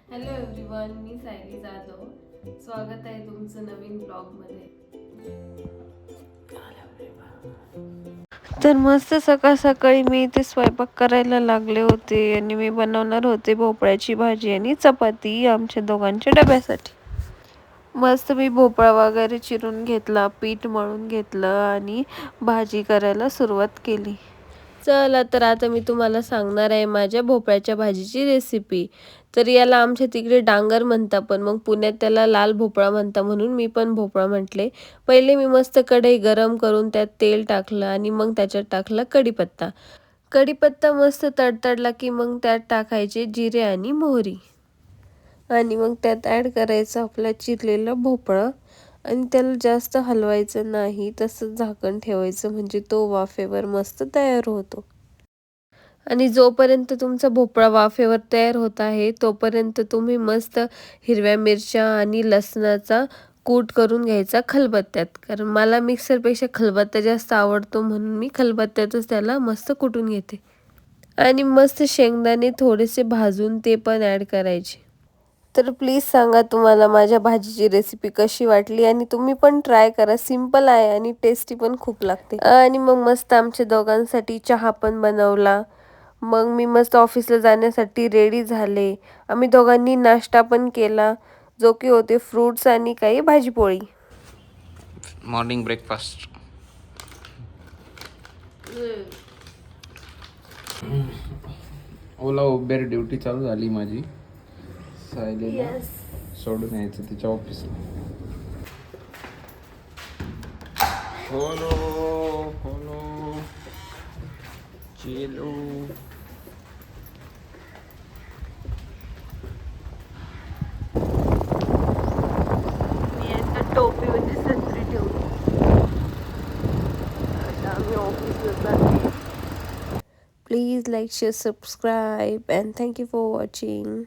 Hello everyone, मी सायली जाधव. स्वागत आहे तुमचं नवीन ब्लॉगमध्ये. तर मस्त सकाळ सकाळी मी इथे स्वयंपाक करायला लागले होते आणि मी बनवणार होते भोपळ्याची भाजी आणि चपाती आमच्या दोघांच्या डब्यासाठी. मस्त मी भोपळा वगैरे चिरून घेतला, पीठ मळून घेतलं आणि भाजी करायला सुरुवात केली. चला तर आता मी तुम्हाला सांगणार आहे माझ्या भोपळ्याच्या भाजीची रेसिपी. तर याला आमच्या तिकडे डांगर म्हणता, पण मग पुण्यात त्याला लाल भोपळा म्हणता, म्हणून मी पण भोपळा म्हटले. पहिले मी मस्त कढई गरम करून त्यात तेल टाकलं आणि मग त्याच्यात टाकला कढीपत्ता. कढीपत्ता मस्त तडतडला की मग त्यात टाकायचे जिरे आणि मोहरी आणि मग त्यात ॲड करायचं आपला चिरलेला भोपळा आणि त्याला जास्त हलवायचं नाही, तसंच झाकण ठेवायचं म्हणजे तो वाफेवर मस्त तयार होतो. आणि जोपर्यंत तुमचा भोपळा वाफेवर तयार होत आहे तोपर्यंत तुम्ही मस्त हिरव्या मिरच्या आणि लसणाचा कूट करून घ्यायचा खलबत्त्यात, कारण मला मिक्सरपेक्षा खलबत्ता जास्त आवडतो म्हणून मी खलबत्त्यातच त्याला मस्त कुटून घेते. आणि मस्त शेंगदाणे थोडेसे भाजून ते पण ॲड करायचे. तर प्लीज सांगा तुम्हाला माझ्या भाजीची रेसिपी कशी वाटली आणि तुम्ही पण ट्राय करा. सिंपल आहे आणि टेस्टी पण खूप लागते. आणि मग मस्त आमच्या दोघांसाठी चहा पण बनवला. मग मी मस्त ऑफिसला जाण्यासाठी रेडी झाले. आम्ही दोघांनी नाश्ता पण केला, जो की होते फ्रूट्स आणि काही भाजीपोळी. Morning breakfast. Ola Uber duty चालू झाली माझी. सायलीला सोडून यायचं तिच्या ऑफिसला. फॉलो फॉलो चेलो. टोपी म्हणजे संत्री ठेवली. आता आम्ही ऑफिसला जाते. Please like, share, subscribe, and thank you for watching.